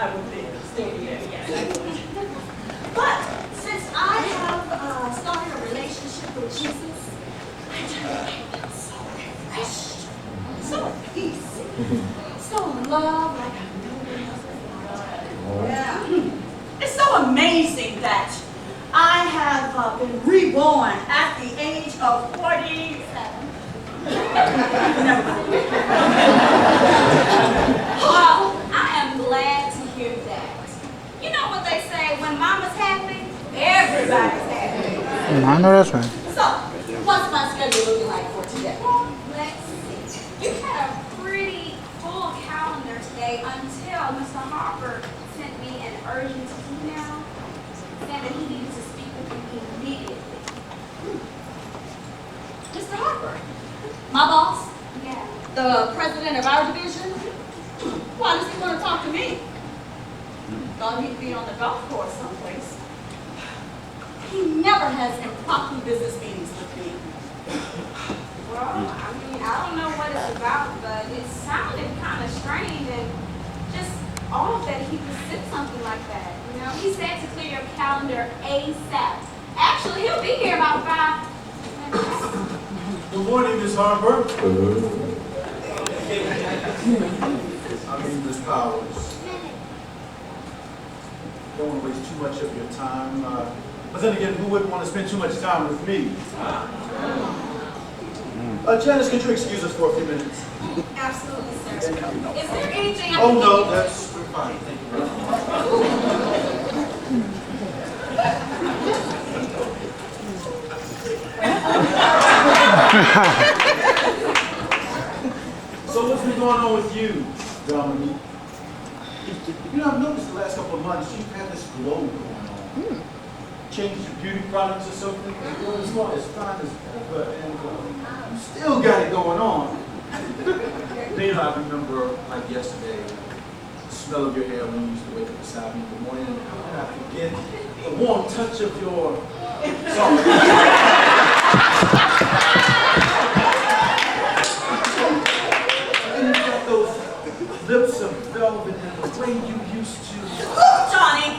I would be. Still be there, yes, I would. But since I have started a relationship with Jesus, I just feel so refreshed, so at peace, so loved like I've never been before. Yeah. It's so amazing that I have been reborn at the age of 47. Never mind. Well, I am glad to hear that. You know what they say, when mama's happy, everybody's happy. I know that's right. So, what's my schedule looking like for today? Let's see. You had a pretty full calendar today until Mr. Harper sent me an urgent email saying that he needed to speak with me immediately. Mr. Harper, my boss? Yeah. The president of our division? Why does he want to talk to me? Thought he'd be on the golf course someplace. He never has impromptu business meetings with me. Well, I mean, I don't know what it's about, but it sounded kind of strange and just off that he would send something like that. You know, he said to clear your calendar ASAP. Actually, he'll be here about 5 minutes. Good morning, Ms. Harper. I mean, Ms. Powers. Don't want to waste too much of your time. But then again, who wouldn't want to spend too much time with me? Janice, could you excuse us for a few minutes? Absolutely, sir. Is there anything I Oh, can no, do? that's fine. Thank you very much. So what's been going on with you, Dominique? You know, I've noticed the last couple of months you've had this glow going on. Changed your beauty products or something. It's not as fine as ever, and you still got it going on. You know, I remember, like yesterday, the smell of your hair when you used to wake up beside me in the morning, and how can I forget the warm touch of your soft. And you got those lips of velvet and the way you used to. Johnny!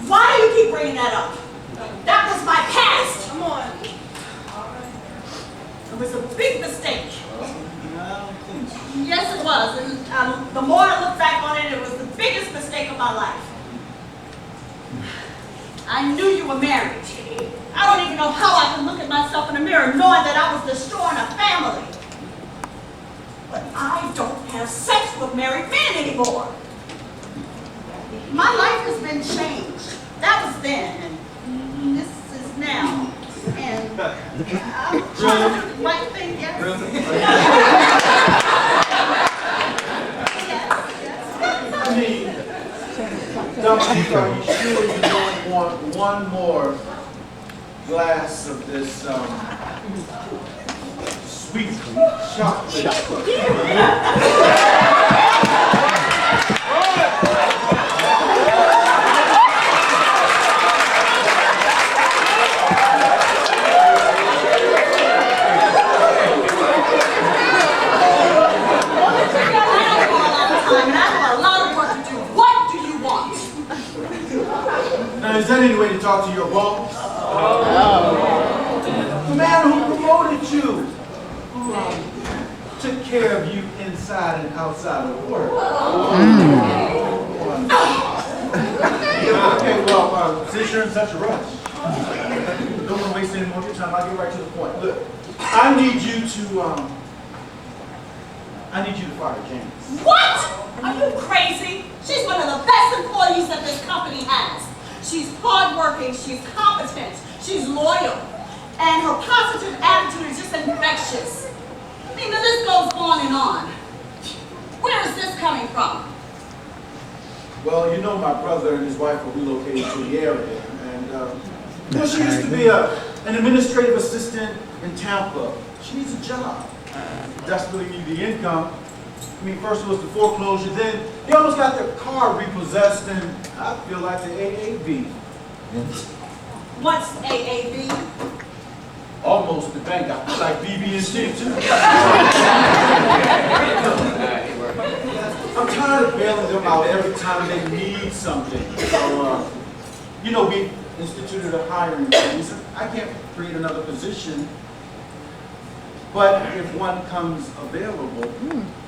Why do you keep bringing that up? That was my past. Come on. It was a big mistake. I don't think so. Yes, it was. And the more I look back on it, it was the biggest mistake of my life. I knew you were married. I don't even know how I can look at myself in the mirror knowing that I was destroying a family. But I don't have sex with married men anymore. My life has been changed. That was then, and this is now. And I'm trying to do the right thing, yes. I mean, Dominique, are you sure you don't want one more glass of this sweet chocolate? Now, is that any way to talk to your boss? The man who promoted you, who took care of you inside and outside of work. Okay, well, since you're in such a rush, don't want to waste any more of your time. I'll get right to the point. Look, I need you to fire James. What? Are you crazy? She's one of the best employees that this company has. She's hardworking, she's competent, she's loyal, and her positive attitude is just infectious. I mean, the list goes on and on. Where is this coming from? Well, you know my brother and his wife are relocated to the area, and well, she used to be an administrative assistant in Tampa. She needs a job. Desperately need the income. I mean, first it was the foreclosure, then they almost got their car repossessed, and I feel like the AAV. What's AAV? Almost the bank. I feel like BB&T too. come out every time they need something. So, you know, we instituted a hiring freeze. I can't create another position, but if one comes available,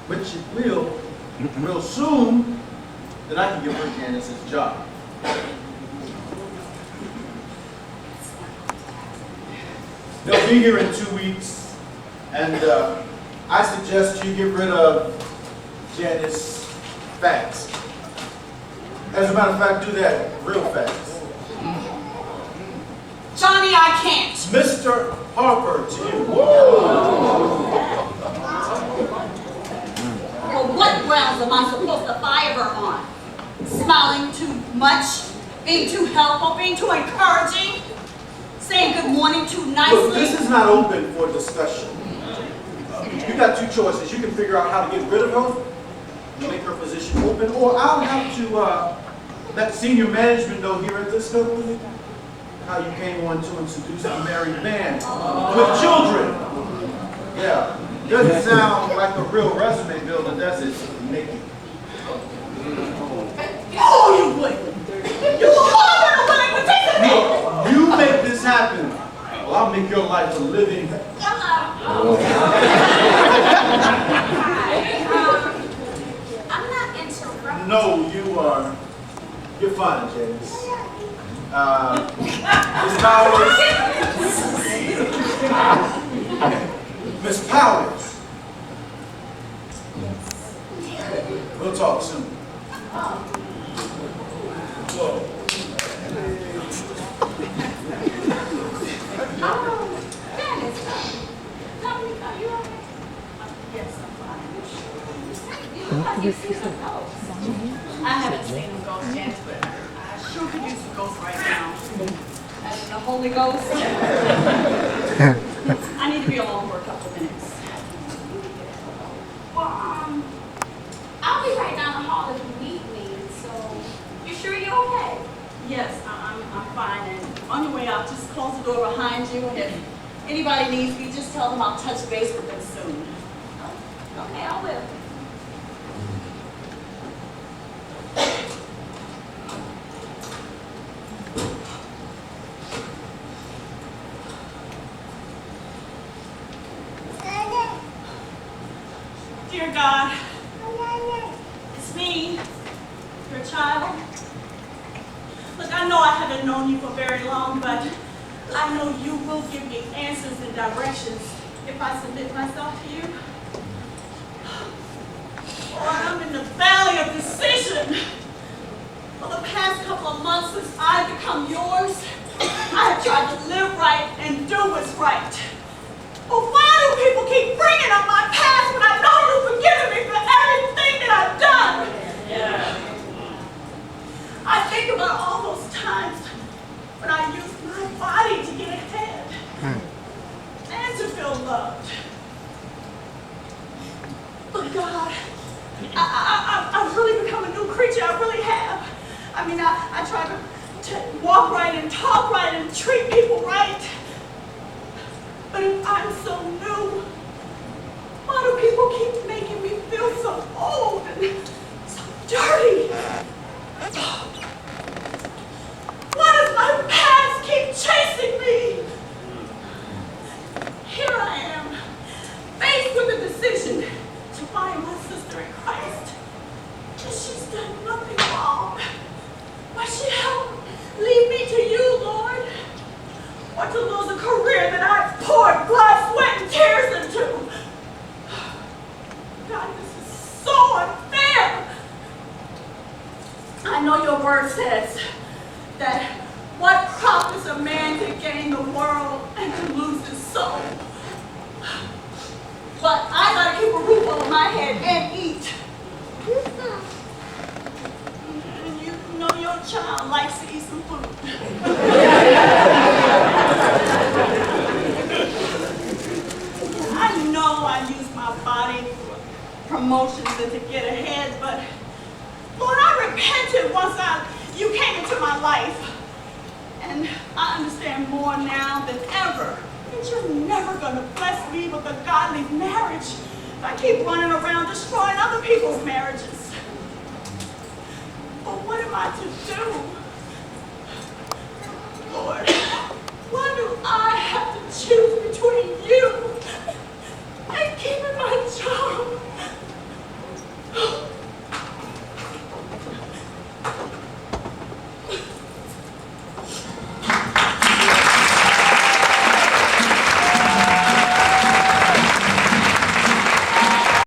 which it will, real soon, then I can give her Janice's job. They'll be here in 2 weeks, and I suggest you get rid of Janice fast. As a matter of fact, do that real fast. Johnny, I can't. Mr. Harper, to you. Well, what grounds am I supposed to fire her on? Smiling too much? Being too helpful? Being too encouraging? Saying good morning too nicely? Look, this is not open for discussion. You got two choices. You can figure out how to get rid of her, make her position open, or I'll have to let senior management know here at this company how you came on to introduce a married man with children. Yeah, doesn't sound like a real resume builder, does it, Nikki? Oh, you wouldn't. You wouldn't take the No, you make this happen. Well, I'll make your life a living. I'm not interrupting. No, you are. You're fine, Janice. Miss Powers. Miss Powers. We'll talk soon. Whoa. Dennis, Dominique, are you all right? Yes, I'm fine. You look like you've seen a ghost. I haven't seen a ghost yet, but I sure could use a ghost right now. As in the Holy Ghost. I need to be alone for a couple of minutes. Well, I'll be right down the hall if you need me, so you sure you're okay? Yes, I'm fine. And on your way out, just close the door behind you. And if anybody needs me, just tell them I'll touch base with them soon. Okay, I will. Dear God, it's me, your child. Look, I know I haven't known you for very long, but I know you will give me answers and directions if I submit myself to you. Lord, I'm in the valley of decision. For the past couple of months since I've become yours, I have tried to live right and do what's right. But why do people keep bringing up my past when I know you've forgiven me for everything that I've done? I think about all those times when I used my body to get ahead and to feel loved. But God, I've really become a new creature. I really have. I mean, I try to walk right and talk right and treat people right. But if I'm so new, why do people keep making me feel so old and so dirty? Why does my past keep chasing me? Here I am, faced with a decision to find my sister in Christ. And she's done nothing wrong. But she helped lead me to you, Lord. Or to lose a career that I've poured blood, sweat, and tears into. God, this is so unfair. I know your word says that what profits a man to gain the world and to lose his soul? But I gotta keep a roof over my head and eat. And you know your child likes to eat some food. I know I use my body for promotions and to get ahead, but Lord, I repented once you came into my life. And I understand more now than ever that you're never going to bless me with a godly marriage if I keep running around destroying other people's marriages. But what am I to do?